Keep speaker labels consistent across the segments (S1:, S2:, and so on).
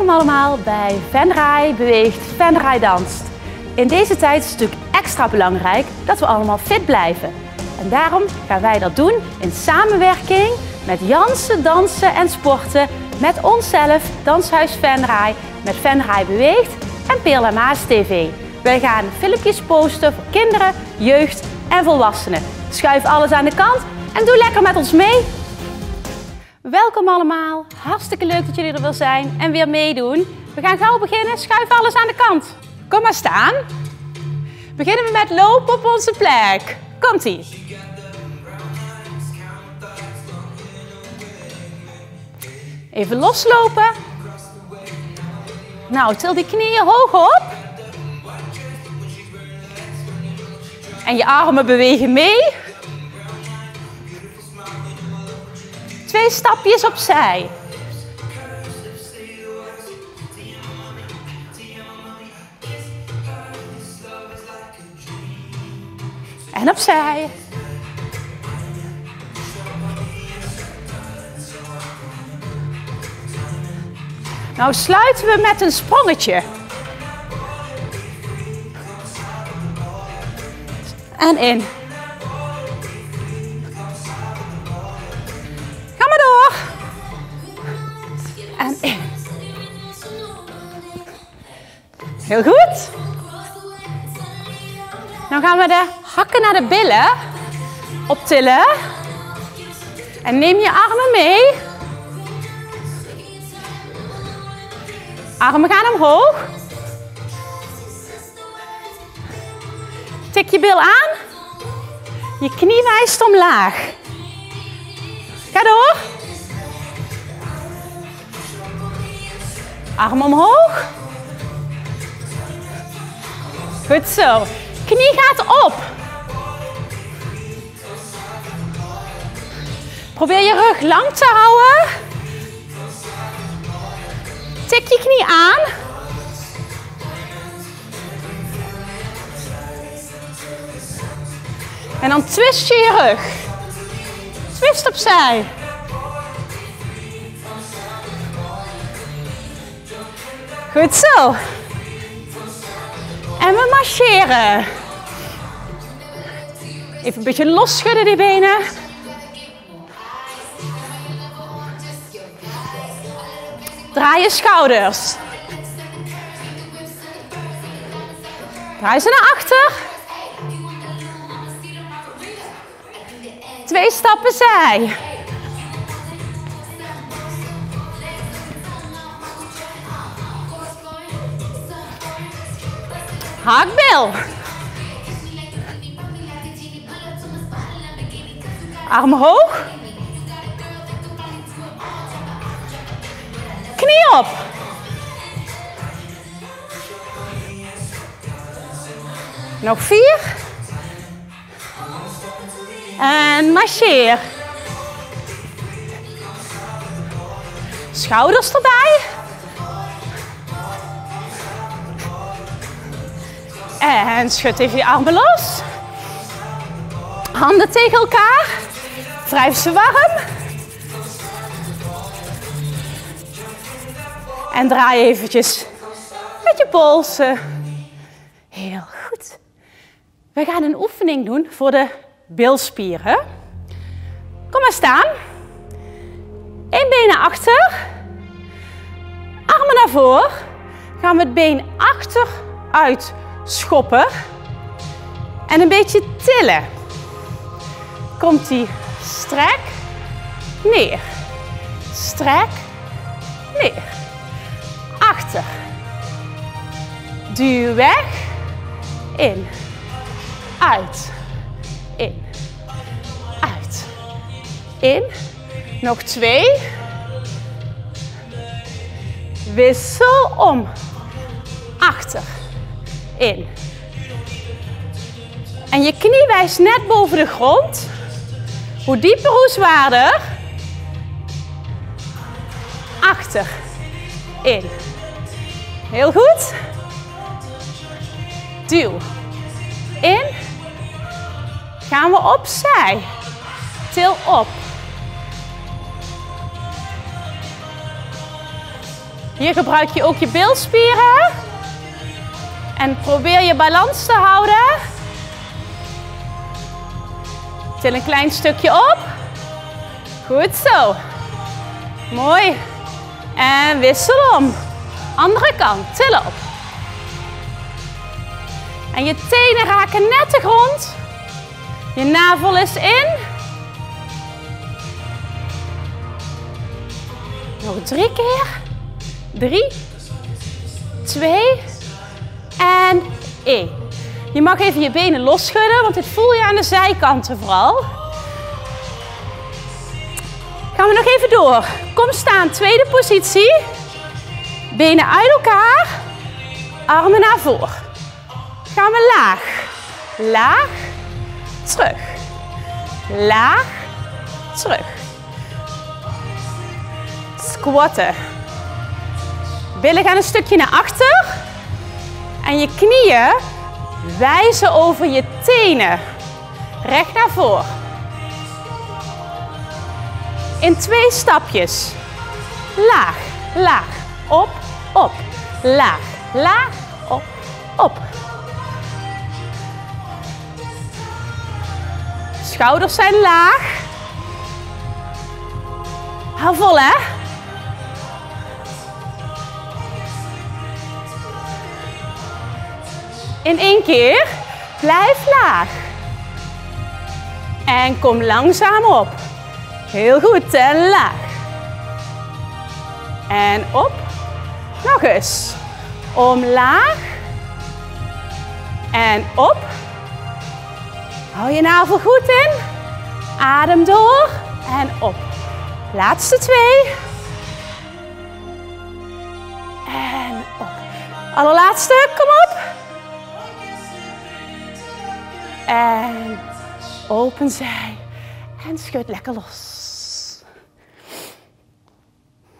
S1: Welkom allemaal bij Venray Beweegt, Venray Danst. In deze tijd is het natuurlijk extra belangrijk dat we allemaal fit blijven. En daarom gaan wij dat doen in samenwerking met Jansen Dansen en Sporten, met onszelf, Danshuis Venray, met Venray Beweegt en Perla Maas TV. Wij gaan filmpjes posten voor kinderen, jeugd en volwassenen. Schuif alles aan de kant en doe lekker met ons mee. Welkom allemaal, hartstikke leuk dat jullie er weer zijn en weer meedoen. We gaan gauw beginnen, schuif alles aan de kant. Kom maar staan. Beginnen we met lopen op onze plek. Komt-ie. Even loslopen. Nou, til die knieën hoog op. En je armen bewegen mee. 2 stapjes opzij. En opzij. Nou sluiten we met een sprongetje. En in. Ga maar door. En in. Heel goed. Dan gaan we de hakken naar de billen optillen. En neem je armen mee. Armen gaan omhoog. Tik je bil aan. Je knie wijst omlaag. Ga door. Arm omhoog. Goed zo. Knie gaat op. Probeer je rug lang te houden. Tik je knie aan. En dan twist je je rug. Twist opzij. Goed zo. En we marcheren. Even een beetje losschudden die benen. Draai je schouders. Draai ze naar achter. 2 stappen zij. Hakbil. Arm hoog. Knie op. Nog 4. En marcheer. Schouders erbij. En schud even je armen los. Handen tegen elkaar. Wrijf ze warm. En draai eventjes met je polsen. Heel goed. We gaan een oefening doen voor de bilspieren. Kom maar staan. 1 been naar achter. Armen naar voren. Gaan we het been achteruit schoppen. En een beetje tillen. Komt-ie. Strek. Neer. Strek. Neer. Achter. Duw weg. In. Uit. In. Uit. In. Nog 2. Wissel om. Achter. In. En je knie wijst net boven de grond. Hoe dieper, hoe zwaarder. Achter. In. Heel goed. Duw. In. Gaan we opzij. Til op. Hier gebruik je ook je bilspieren. En probeer je balans te houden. Til een klein stukje op. Goed zo. Mooi. En wissel om. Andere kant. Til op. En je tenen raken net de grond. Je navel is in. Nog 3 keer. 3, 2 en 1. Je mag even je benen losschudden, want dit voel je aan de zijkanten vooral. Gaan we nog even door. Kom staan, tweede positie. Benen uit elkaar. Armen naar voren. Gaan we laag. Laag. Terug. Laag. Terug. Squatten. Billen gaan een stukje naar achter. En je knieën wijzen over je tenen. Recht naar voren. In 2 stapjes. Laag, laag, op, op. Laag, laag, op, op. Schouders zijn laag. Hou vol, hè? In 1 keer. Blijf laag. En kom langzaam op. Heel goed. En laag. En op. Nog eens. Omlaag. En op. Hou je navel goed in. Adem door. En op. Laatste 2. En op. Allerlaatste. Kom op. En open zij. En schud lekker los.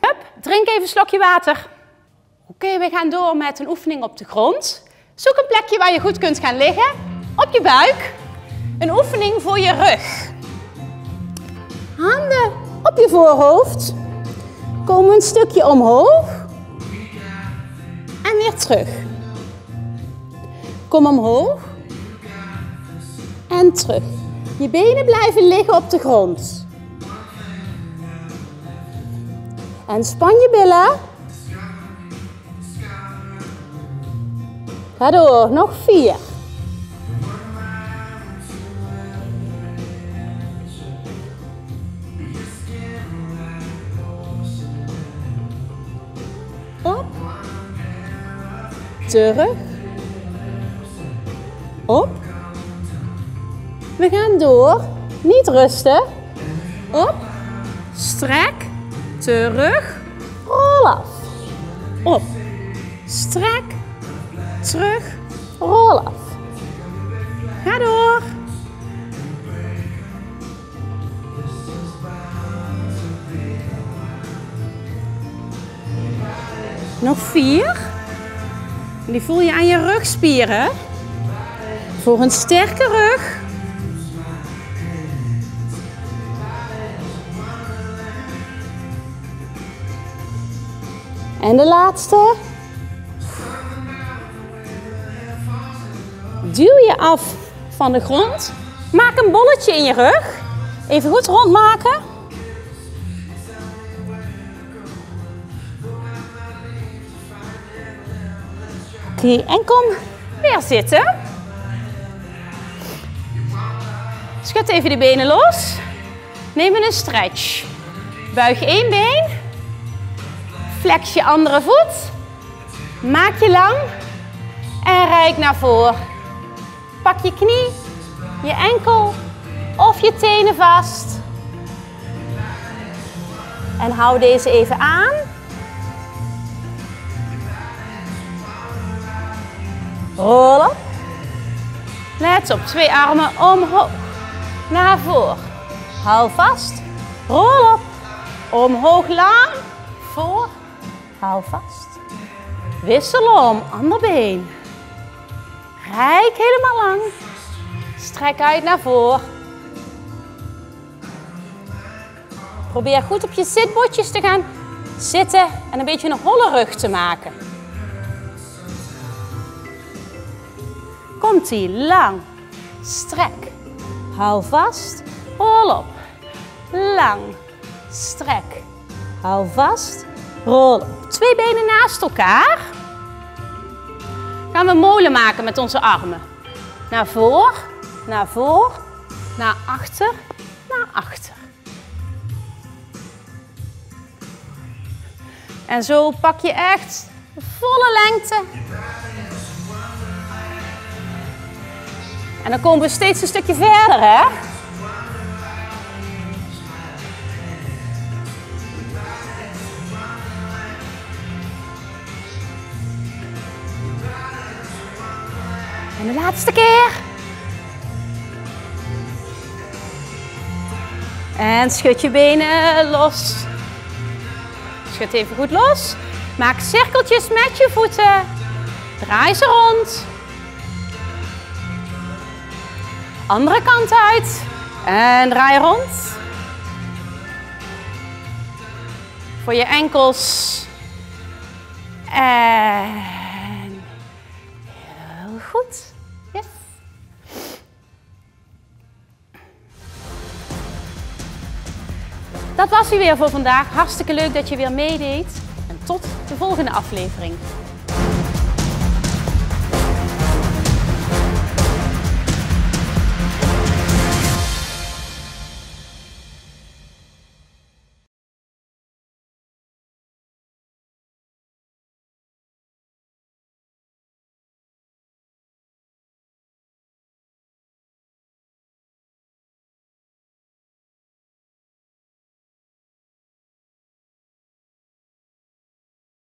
S1: Hup, drink even een slokje water. Oké, we gaan door met een oefening op de grond. Zoek een plekje waar je goed kunt gaan liggen. Op je buik. Een oefening voor je rug. Handen op je voorhoofd. Kom een stukje omhoog. En weer terug. Kom omhoog. En terug. Je benen blijven liggen op de grond. En span je billen. Ga door. Nog 4. Op. Terug. Op. We gaan door. Niet rusten. Op. Strek. Terug. Rol af. Op. Strek. Terug. Rol af. Ga door. Nog 4. Die voel je aan je rugspieren. Voor een sterke rug. En de laatste. Duw je af van de grond. Maak een bolletje in je rug. Even goed rondmaken. Oké, en kom weer zitten. Schud even de benen los. Neem een stretch. Buig 1 been. Flex je andere voet. Maak je lang. En reik naar voren. Pak je knie, je enkel of je tenen vast. En hou deze even aan. Rol op. Let op, 2 armen omhoog. Naar voren. Hou vast. Rol op. Omhoog lang. Voor. Hou vast. Wissel om. Ander been. Rijk helemaal lang. Strek uit naar voren. Probeer goed op je zitbotjes te gaan zitten en een beetje een holle rug te maken. Komt-ie, lang, strek, hou vast, rol op, lang, strek, hou vast, rol op. 2 benen naast elkaar. Gaan we een molen maken met onze armen. Naar voor, naar voor, naar achter, naar achter. En zo pak je echt volle lengte. En dan komen we steeds een stukje verder, hè? En de laatste keer. En schud je benen los. Schud even goed los. Maak cirkeltjes met je voeten. Draai ze rond. Andere kant uit. En draai rond. Voor je enkels. En heel goed. Yes. Dat was hij weer voor vandaag. Hartstikke leuk dat je weer meedeed. En tot de volgende aflevering.